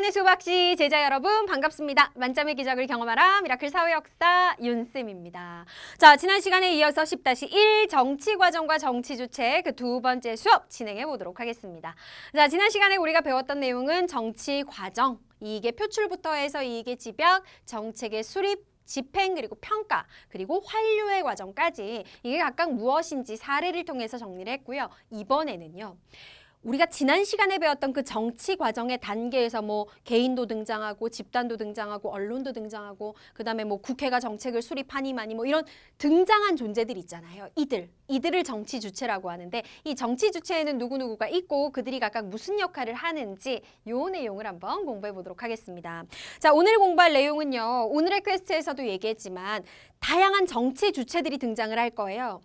사랑하는 수박씨 제자 여러분 반갑습니다. 만점의 기적을 경험하라 미라클 사회역사 윤쌤입니다. 자, 지난 시간에 이어서 10-1 정치과정과 정치주체 그 두 번째 수업 진행해 보도록 하겠습니다. 자, 지난 시간에 우리가 배웠던 내용은 정치과정, 이익의 표출부터 해서 이익의 집약, 정책의 수립, 집행 그리고 평가 그리고 환류의 과정까지 이게 각각 무엇인지 사례를 통해서 정리를 했고요. 이번에는요. 우리가 지난 시간에 배웠던 그 정치 과정의 단계에서 뭐 개인도 등장하고 집단도 등장하고 언론도 등장하고 그다음에 뭐 국회가 정책을 수립하니 마니 뭐 이런 등장한 존재들 있잖아요. 이들을 정치 주체라고 하는데 이 정치 주체에는 누구누구가 있고 그들이 각각 무슨 역할을 하는지 요 내용을 한번 공부해 보도록 하겠습니다. 자, 오늘 공부할 내용은요. 오늘의 퀘스트에서도 얘기했지만 다양한 정치 주체들이 등장을 할 거예요.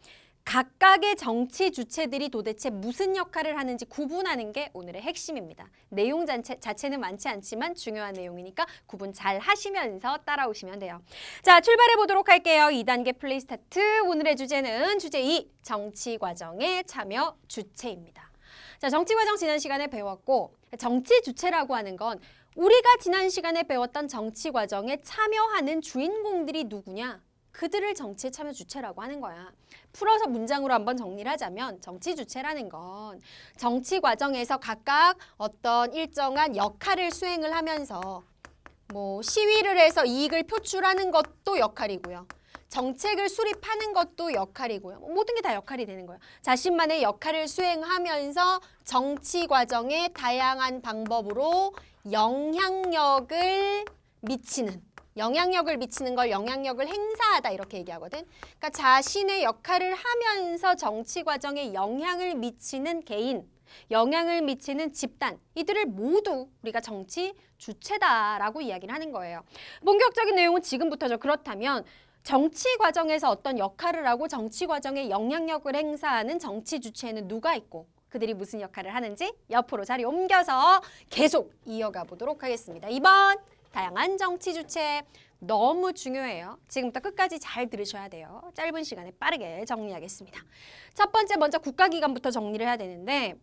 각각의 정치 주체들이 도대체 무슨 역할을 하는지 구분하는 게 오늘의 핵심입니다. 내용 자체는 많지 않지만 중요한 내용이니까 구분 잘 하시면서 따라오시면 돼요. 자, 출발해 보도록 할게요. 2단계 플레이 스타트. 오늘의 주제는 주제 2, 정치 과정의 참여 주체입니다. 자, 정치 과정 지난 시간에 배웠고 정치 주체라고 하는 건 우리가 지난 시간에 배웠던 정치 과정에 참여하는 주인공들이 누구냐? 그들을 정치에 참여 주체라고 하는 거야. 풀어서 문장으로 한번 정리를 하자면 정치 주체라는 건 정치 과정에서 각각 어떤 일정한 역할을 수행을 하면서 뭐 시위를 해서 이익을 표출하는 것도 역할이고요. 정책을 수립하는 것도 역할이고요. 모든 게 다 역할이 되는 거예요. 자신만의 역할을 수행하면서 정치 과정의 다양한 방법으로 영향력을 미치는 걸 영향력을 행사하다 이렇게 얘기하거든. 그러니까 자신의 역할을 하면서 정치 과정에 영향을 미치는 개인, 영향을 미치는 집단, 이들을 모두 우리가 정치 주체다라고 이야기를 하는 거예요. 본격적인 내용은 지금부터죠. 그렇다면 정치 과정에서 어떤 역할을 하고 정치 과정에 영향력을 행사하는 정치 주체에는 누가 있고 그들이 무슨 역할을 하는지 옆으로 자리 옮겨서 계속 이어가 보도록 하겠습니다. 2번 다양한 정치 주체 너무 중요해요. 지금부터 끝까지 잘 들으셔야 돼요. 짧은 시간에 빠르게 정리하겠습니다. 첫 번째 먼저 국가기관부터 정리를 해야 되는데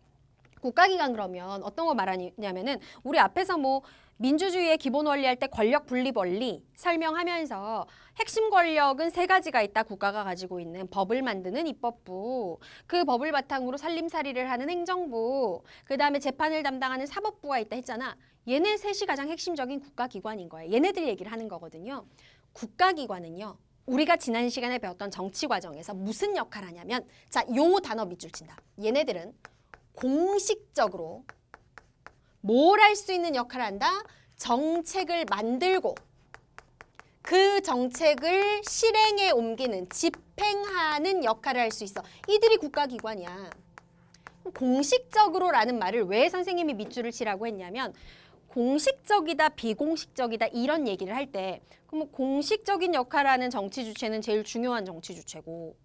국가기관 그러면 어떤 거 말하냐면은 우리 앞에서 뭐 민주주의의 기본 원리 할 때 권력 분립 원리 설명하면서 핵심 권력은 세 가지가 있다. 국가가 가지고 있는 법을 만드는 입법부, 그 법을 바탕으로 살림살이를 하는 행정부, 그 다음에 재판을 담당하는 사법부가 있다 했잖아. 얘네 셋이 가장 핵심적인 국가기관인 거예요. 얘네들 얘기를 하는 거거든요. 국가기관은요. 우리가 지난 시간에 배웠던 정치 과정에서 무슨 역할을 하냐면 자, 요 단어 밑줄 친다. 얘네들은 공식적으로 뭘 할 수 있는 역할을 한다? 정책을 만들고 그 정책을 실행에 옮기는, 집행하는 역할을 할 수 있어. 이들이 국가기관이야. 공식적으로라는 말을 왜 선생님이 밑줄을 치라고 했냐면 공식적이다, 비공식적이다 이런 얘기를 할 때 그럼 공식적인 역할을 하는 정치 주체는 제일 중요한 정치 주체고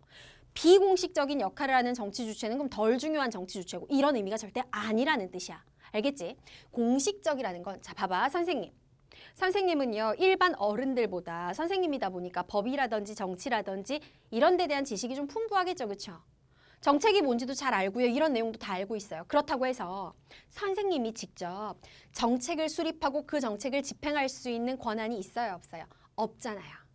비공식적인 역할을 하는 정치 주체는 그럼 덜 중요한 정치 주체고 이런 의미가 절대 아니라는 뜻이야. 알겠지? 공식적이라는 건 자 봐봐 선생님은요 일반 어른들보다 선생님이다 보니까 법이라든지 정치라든지 이런 데 대한 지식이 좀 풍부하겠죠. 그렇죠? 정책이 뭔지도 잘 알고요. 이런 내용도 다 알고 있어요. 그렇다고 해서 선생님이 직접 정책을 수립하고 그 정책을 집행할 수 있는 권한이 있어요? 없어요? 없잖아요.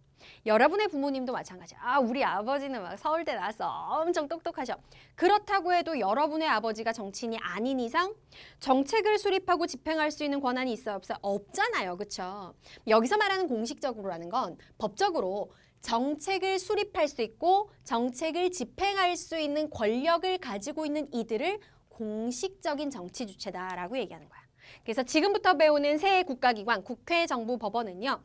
여러분의 부모님도 마찬가지야. 아, 우리 아버지는 막 서울대 나와서 엄청 똑똑하셔. 그렇다고 해도 여러분의 아버지가 정치인이 아닌 이상 정책을 수립하고 집행할 수 있는 권한이 있어요? 없어요? 없잖아요. 그렇죠? 여기서 말하는 공식적으로라는 건 법적으로 정책을 수립할 수 있고 정책을 집행할 수 있는 권력을 가지고 있는 이들을 공식적인 정치 주체다라고 얘기하는 거야. 그래서 지금부터 배우는 새 국가기관, 국회, 정부, 법원은요.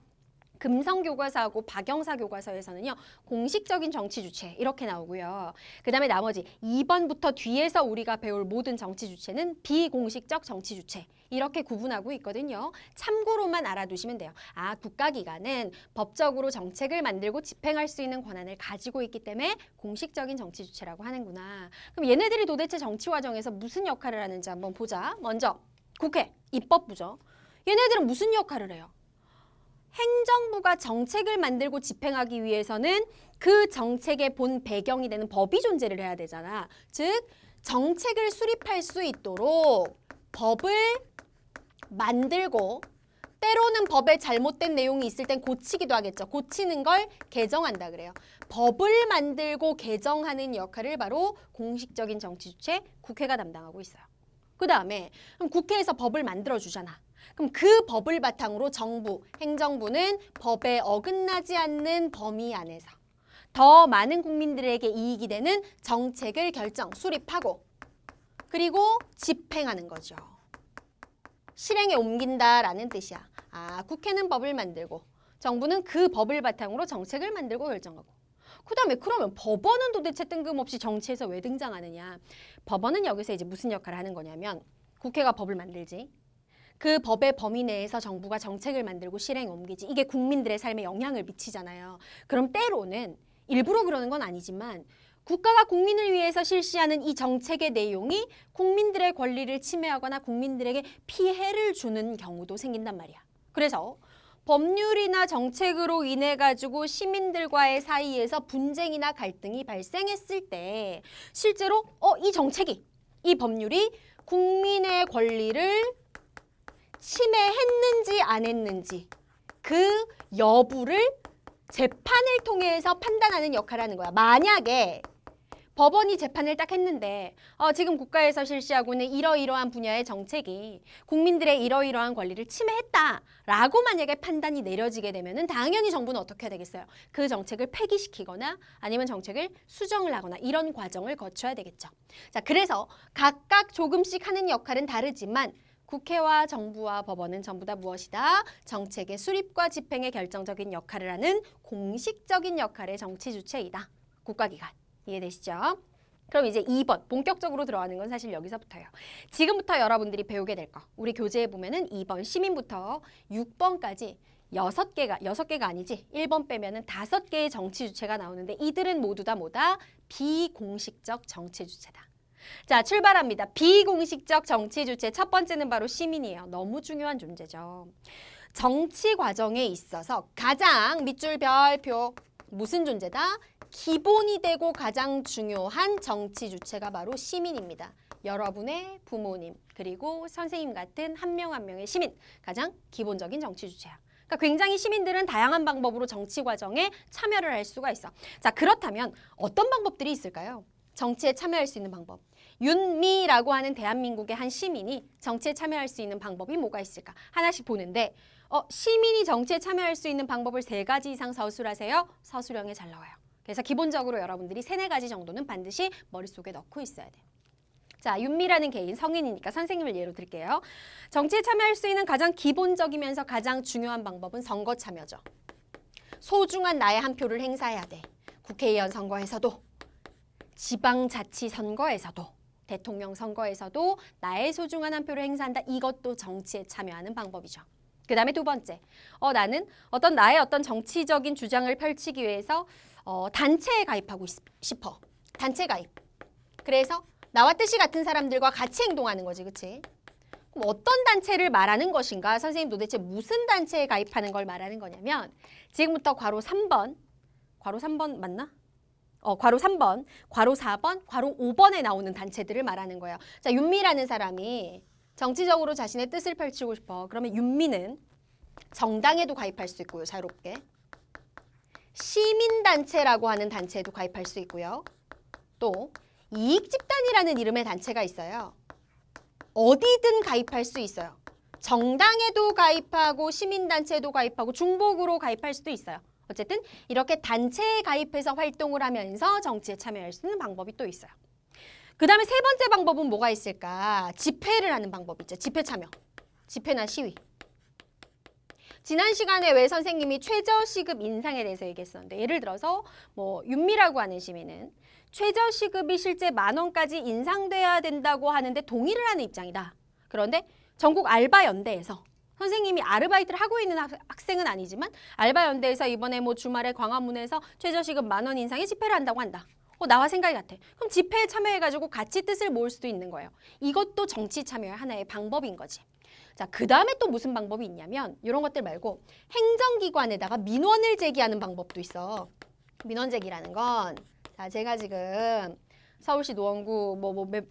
금성교과서하고 박영사교과서에서는요. 공식적인 정치 주체 이렇게 나오고요. 그 다음에 나머지 2번부터 뒤에서 우리가 배울 모든 정치 주체는 비공식적 정치 주체 이렇게 구분하고 있거든요. 참고로만 알아두시면 돼요. 아, 국가기관은 법적으로 정책을 만들고 집행할 수 있는 권한을 가지고 있기 때문에 공식적인 정치 주체라고 하는구나. 그럼 얘네들이 도대체 정치 과정에서 무슨 역할을 하는지 한번 보자. 먼저 국회, 입법부죠. 얘네들은 무슨 역할을 해요? 행정부가 정책을 만들고 집행하기 위해서는 그 정책의 본 배경이 되는 법이 존재를 해야 되잖아. 즉, 정책을 수립할 수 있도록 법을 만들고 때로는 법에 잘못된 내용이 있을 땐 고치기도 하겠죠. 고치는 걸 개정한다 그래요. 법을 만들고 개정하는 역할을 바로 공식적인 정치 주체 국회가 담당하고 있어요. 그 다음에 그럼 국회에서 법을 만들어주잖아. 그럼 그 법을 바탕으로 정부, 행정부는 법에 어긋나지 않는 범위 안에서 더 많은 국민들에게 이익이 되는 정책을 결정, 수립하고 그리고 집행하는 거죠. 실행에 옮긴다라는 뜻이야. 아, 국회는 법을 만들고 정부는 그 법을 바탕으로 정책을 만들고 결정하고. 그 다음에 그러면 법원은 도대체 뜬금없이 정치에서 왜 등장하느냐. 법원은 여기서 이제 무슨 역할을 하는 거냐면 국회가 법을 만들지. 그 법의 범위 내에서 정부가 정책을 만들고 실행에 옮기지. 이게 국민들의 삶에 영향을 미치잖아요. 그럼 때로는 일부러 그러는 건 아니지만 국가가 국민을 위해서 실시하는 이 정책의 내용이 국민들의 권리를 침해하거나 국민들에게 피해를 주는 경우도 생긴단 말이야. 그래서 법률이나 정책으로 인해 가지고 시민들과의 사이에서 분쟁이나 갈등이 발생했을 때 실제로 이 정책이, 이 법률이 국민의 권리를 침해했는지 안 했는지 그 여부를 재판을 통해서 판단하는 역할을 하는 거야. 만약에 법원이 재판을 딱 했는데 지금 국가에서 실시하고 있는 이러이러한 분야의 정책이 국민들의 이러이러한 권리를 침해했다라고 만약에 판단이 내려지게 되면은 당연히 정부는 어떻게 해야 되겠어요? 그 정책을 폐기시키거나 아니면 정책을 수정을 하거나 이런 과정을 거쳐야 되겠죠. 자, 그래서 각각 조금씩 하는 역할은 다르지만 국회와 정부와 법원은 전부 다 무엇이다? 정책의 수립과 집행에 결정적인 역할을 하는 공식적인 역할의 정치 주체이다. 국가기관. 이해되시죠? 그럼 이제 2번 본격적으로 들어가는 건 사실 여기서부터예요. 지금부터 여러분들이 배우게 될 거. 우리 교재에 보면은 2번 시민부터 6번까지 6개가 아니지. 1번 빼면은 5개의 정치 주체가 나오는데 이들은 모두 다 뭐다? 비공식적 정치 주체다. 자, 출발합니다. 비공식적 정치 주체 첫 번째는 바로 시민이에요. 너무 중요한 존재죠. 정치 과정에 있어서 가장 밑줄 별표 무슨 존재다? 기본이 되고 가장 중요한 정치 주체가 바로 시민입니다. 여러분의 부모님 그리고 선생님 같은 한 명 한 명의 시민, 가장 기본적인 정치 주체야. 그러니까 굉장히 시민들은 다양한 방법으로 정치 과정에 참여를 할 수가 있어. 자, 그렇다면 어떤 방법들이 있을까요? 정치에 참여할 수 있는 방법. 윤미라고 하는 대한민국의 한 시민이 정치에 참여할 수 있는 방법이 뭐가 있을까? 하나씩 보는데 시민이 정치에 참여할 수 있는 방법을 3가지 이상 서술하세요. 서술형에 잘 나와요. 그래서 기본적으로 여러분들이 3-4가지 정도는 반드시 머릿속에 넣고 있어야 돼요. 자, 윤미라는 개인, 성인이니까 선생님을 예로 들게요. 정치에 참여할 수 있는 가장 기본적이면서 가장 중요한 방법은 선거 참여죠. 소중한 나의 한 표를 행사해야 돼. 국회의원 선거에서도, 지방자치 선거에서도, 대통령 선거에서도 나의 소중한 한 표를 행사한다. 이것도 정치에 참여하는 방법이죠. 그 다음에 2번째, 나는 나의 어떤 정치적인 주장을 펼치기 위해서 단체에 가입하고 싶어. 단체 가입. 그래서 나와 뜻이 같은 사람들과 같이 행동하는 거지, 그치? 그럼 어떤 단체를 말하는 것인가? 선생님 도대체 무슨 단체에 가입하는 걸 말하는 거냐면 지금부터 괄호 3번, 괄호 3번 맞나? 괄호 3번, 괄호 4번, 괄호 5번에 나오는 단체들을 말하는 거예요. 자, 윤미라는 사람이 정치적으로 자신의 뜻을 펼치고 싶어. 그러면 윤미는 정당에도 가입할 수 있고요, 자유롭게. 시민단체라고 하는 단체에도 가입할 수 있고요. 또 이익집단이라는 이름의 단체가 있어요. 어디든 가입할 수 있어요. 정당에도 가입하고 시민단체에도 가입하고 중복으로 가입할 수도 있어요. 어쨌든 이렇게 단체에 가입해서 활동을 하면서 정치에 참여할 수 있는 방법이 또 있어요. 그 다음에 3번째 방법은 뭐가 있을까? 집회를 하는 방법이 있죠. 집회 참여. 집회나 시위. 지난 시간에 왜 선생님이 최저시급 인상에 대해서 얘기했었는데 예를 들어서 윤미라고 하는 시민은 최저시급이 실제 10,000원까지 인상돼야 된다고 하는데 동의를 하는 입장이다. 그런데 전국 알바연대에서 선생님이 아르바이트를 하고 있는 학생은 아니지만 알바연대에서 이번에 주말에 광화문에서 최저시급 10,000원 인상에 집회를 한다고 한다. 나와 생각이 같아. 그럼 집회에 참여해가지고 같이 뜻을 모을 수도 있는 거예요. 이것도 정치 참여의 하나의 방법인 거지. 자, 그 다음에 또 무슨 방법이 있냐면 이런 것들 말고 행정기관에다가 민원을 제기하는 방법도 있어. 민원 제기라는 건 자, 제가 지금 서울시 노원구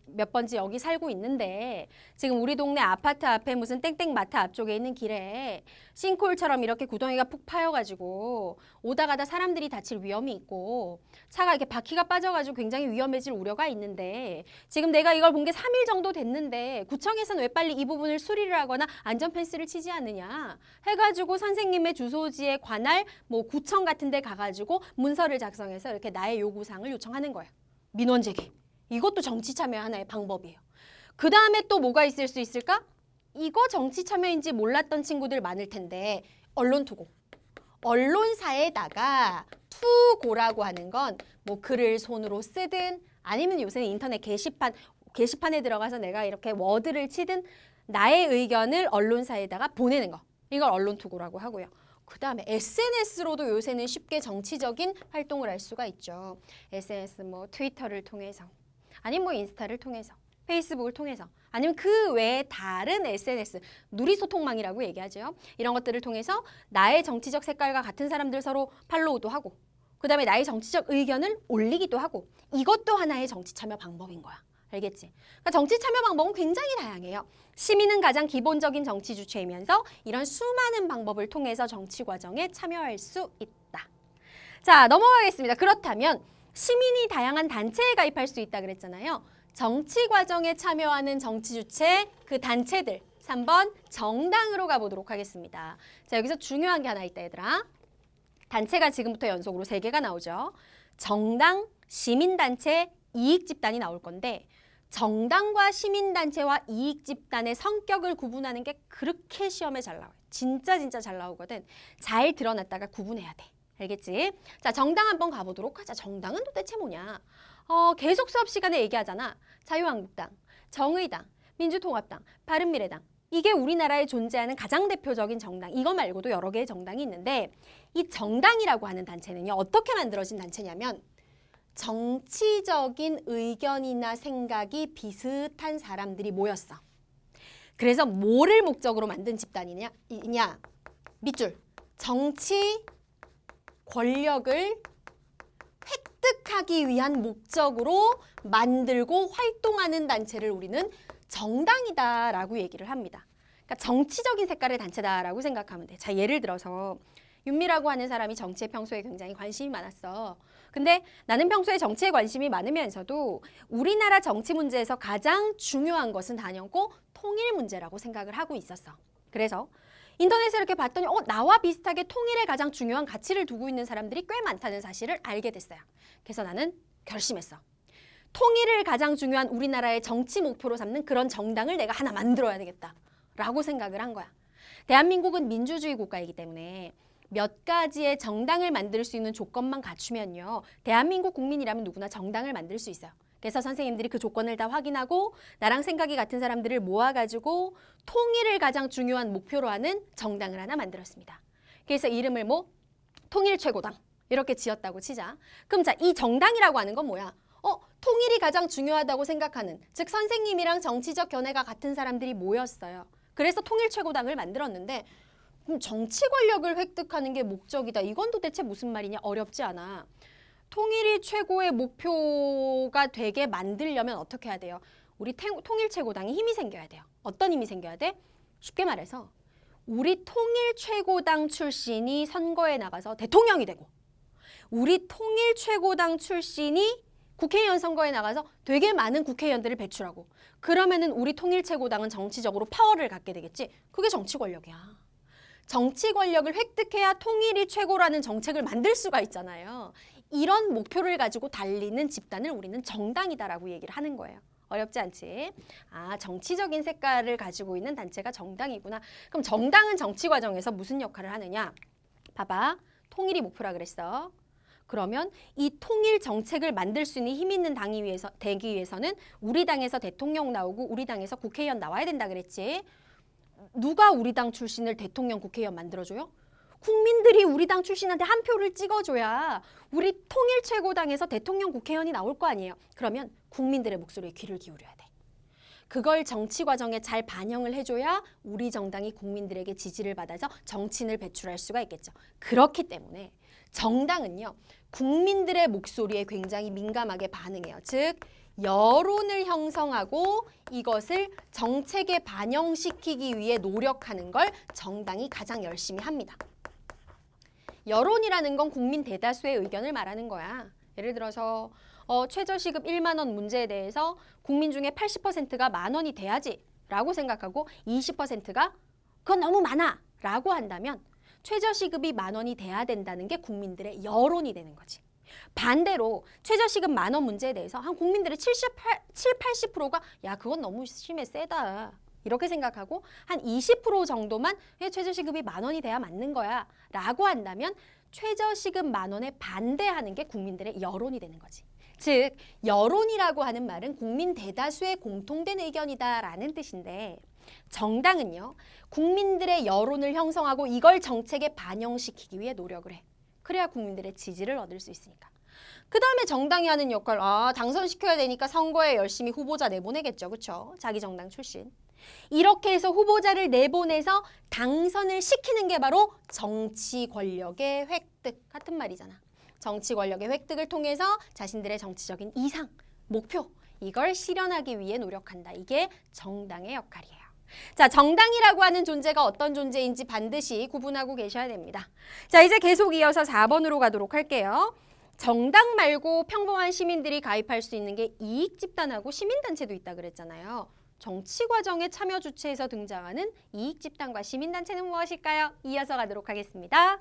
몇 번지 여기 살고 있는데 지금 우리 동네 아파트 앞에 무슨 땡땡 마트 앞쪽에 있는 길에 싱크홀처럼 이렇게 구덩이가 푹 파여가지고 오다 가다 사람들이 다칠 위험이 있고 차가 이렇게 바퀴가 빠져가지고 굉장히 위험해질 우려가 있는데 지금 내가 이걸 본 게 3일 정도 됐는데 구청에서는 왜 빨리 이 부분을 수리를 하거나 안전 펜스를 치지 않느냐 해가지고 선생님의 주소지에 관할 구청 같은 데 가가지고 문서를 작성해서 이렇게 나의 요구사항을 요청하는 거예요. 민원 제기. 이것도 정치 참여 하나의 방법이에요. 그 다음에 또 뭐가 있을 수 있을까? 이거 정치 참여인지 몰랐던 친구들 많을 텐데 언론 투고. 언론사에다가 투고라고 하는 건 글을 손으로 쓰든 아니면 요새는 인터넷 게시판에 들어가서 내가 이렇게 워드를 치든 나의 의견을 언론사에다가 보내는 거. 이걸 언론 투고라고 하고요. 그 다음에 SNS로도 요새는 쉽게 정치적인 활동을 할 수가 있죠. SNS 트위터를 통해서 아니면 인스타를 통해서 페이스북을 통해서 아니면 그 외에 다른 SNS 누리소통망이라고 얘기하죠. 이런 것들을 통해서 나의 정치적 색깔과 같은 사람들 서로 팔로우도 하고 그 다음에 나의 정치적 의견을 올리기도 하고 이것도 하나의 정치 참여 방법인 거야. 알겠지? 그러니까 정치 참여 방법은 굉장히 다양해요. 시민은 가장 기본적인 정치 주체이면서 이런 수많은 방법을 통해서 정치 과정에 참여할 수 있다. 자, 넘어가겠습니다. 그렇다면 시민이 다양한 단체에 가입할 수 있다 그랬잖아요. 정치 과정에 참여하는 정치 주체, 그 단체들. 3번 정당으로 가보도록 하겠습니다. 자, 여기서 중요한 게 하나 있다, 얘들아. 단체가 지금부터 연속으로 3개가 나오죠. 정당, 시민단체, 이익집단이 나올 건데 정당과 시민단체와 이익집단의 성격을 구분하는 게 그렇게 시험에 잘 나와요. 진짜 잘 나오거든. 잘 드러났다가 구분해야 돼. 알겠지? 자, 정당 한번 가보도록 하자. 정당은 도대체 뭐냐? 계속 수업 시간에 얘기하잖아. 자유한국당, 정의당, 민주통합당, 바른미래당. 이게 우리나라에 존재하는 가장 대표적인 정당. 이거 말고도 여러 개의 정당이 있는데 이 정당이라고 하는 단체는요. 어떻게 만들어진 단체냐면 정치적인 의견이나 생각이 비슷한 사람들이 모였어. 그래서 뭐를 목적으로 만든 집단이냐? 밑줄. 정치 권력을 획득하기 위한 목적으로 만들고 활동하는 단체를 우리는 정당이다라고 얘기를 합니다. 그러니까 정치적인 색깔의 단체다라고 생각하면 돼. 자, 예를 들어서 윤미라고 하는 사람이 정치에 평소에 굉장히 관심이 많았어. 근데 나는 평소에 정치에 관심이 많으면서도 우리나라 정치 문제에서 가장 중요한 것은 단연코 통일 문제라고 생각을 하고 있었어. 그래서 인터넷에 이렇게 봤더니 나와 비슷하게 통일에 가장 중요한 가치를 두고 있는 사람들이 꽤 많다는 사실을 알게 됐어요. 그래서 나는 결심했어. 통일을 가장 중요한 우리나라의 정치 목표로 삼는 그런 정당을 내가 하나 만들어야 되겠다라고 생각을 한 거야. 대한민국은 민주주의 국가이기 때문에 몇 가지의 정당을 만들 수 있는 조건만 갖추면요. 대한민국 국민이라면 누구나 정당을 만들 수 있어요. 그래서 선생님들이 그 조건을 다 확인하고 나랑 생각이 같은 사람들을 모아가지고 통일을 가장 중요한 목표로 하는 정당을 하나 만들었습니다. 그래서 이름을 통일최고당 이렇게 지었다고 치자. 그럼 자, 이 정당이라고 하는 건 뭐야? 통일이 가장 중요하다고 생각하는, 즉 선생님이랑 정치적 견해가 같은 사람들이 모였어요. 그래서 통일최고당을 만들었는데 그럼 정치 권력을 획득하는 게 목적이다. 이건 도대체 무슨 말이냐? 어렵지 않아. 통일이 최고의 목표가 되게 만들려면 어떻게 해야 돼요? 우리 통일최고당이 힘이 생겨야 돼요. 어떤 힘이 생겨야 돼? 쉽게 말해서 우리 통일최고당 출신이 선거에 나가서 대통령이 되고 우리 통일최고당 출신이 국회의원 선거에 나가서 되게 많은 국회의원들을 배출하고 그러면은 우리 통일최고당은 정치적으로 파워를 갖게 되겠지. 그게 정치 권력이야. 정치 권력을 획득해야 통일이 최고라는 정책을 만들 수가 있잖아요. 이런 목표를 가지고 달리는 집단을 우리는 정당이다라고 얘기를 하는 거예요. 어렵지 않지? 아, 정치적인 색깔을 가지고 있는 단체가 정당이구나. 그럼 정당은 정치 과정에서 무슨 역할을 하느냐? 봐봐. 통일이 목표라 그랬어. 그러면 이 통일 정책을 만들 수 있는 힘 있는 당이 되기 위해서는 우리 당에서 대통령 나오고 우리 당에서 국회의원 나와야 된다 그랬지. 누가 우리 당 출신을 대통령 국회의원 만들어줘요? 국민들이 우리 당 출신한테 한 표를 찍어줘야 우리 통일최고당에서 대통령 국회의원이 나올 거 아니에요. 그러면 국민들의 목소리에 귀를 기울여야 돼. 그걸 정치 과정에 잘 반영을 해줘야 우리 정당이 국민들에게 지지를 받아서 정치인을 배출할 수가 있겠죠. 그렇기 때문에 정당은요. 국민들의 목소리에 굉장히 민감하게 반응해요. 즉 여론을 형성하고 이것을 정책에 반영시키기 위해 노력하는 걸 정당이 가장 열심히 합니다. 여론이라는 건 국민 대다수의 의견을 말하는 거야. 예를 들어서 최저시급 1만 원 문제에 대해서 국민 중에 80%가 만 원이 돼야지 라고 생각하고 20%가 그건 너무 많아 라고 한다면 최저시급이 만 원이 돼야 된다는 게 국민들의 여론이 되는 거지. 반대로 최저시급 만 원 문제에 대해서 한 국민들의 80%가 야 그건 너무 심해 세다 이렇게 생각하고 한 20% 정도만 최저시급이 만 원이 돼야 맞는 거야 라고 한다면 최저시급 만 원에 반대하는 게 국민들의 여론이 되는 거지. 즉 여론이라고 하는 말은 국민 대다수의 공통된 의견이다라는 뜻인데 정당은요 국민들의 여론을 형성하고 이걸 정책에 반영시키기 위해 노력을 해. 그래야 국민들의 지지를 얻을 수 있으니까. 그 다음에 정당이 하는 역할, 당선시켜야 되니까 선거에 열심히 후보자 내보내겠죠. 그렇죠? 자기 정당 출신. 이렇게 해서 후보자를 내보내서 당선을 시키는 게 바로 정치 권력의 획득 같은 말이잖아. 정치 권력의 획득을 통해서 자신들의 정치적인 이상, 목표 이걸 실현하기 위해 노력한다. 이게 정당의 역할이에요. 자, 정당이라고 하는 존재가 어떤 존재인지 반드시 구분하고 계셔야 됩니다. 자, 이제 계속 이어서 4번으로 가도록 할게요. 정당 말고 평범한 시민들이 가입할 수 있는 게 이익집단하고 시민단체도 있다 그랬잖아요. 정치 과정의 참여 주체에서 등장하는 이익집단과 시민단체는 무엇일까요? 이어서 가도록 하겠습니다.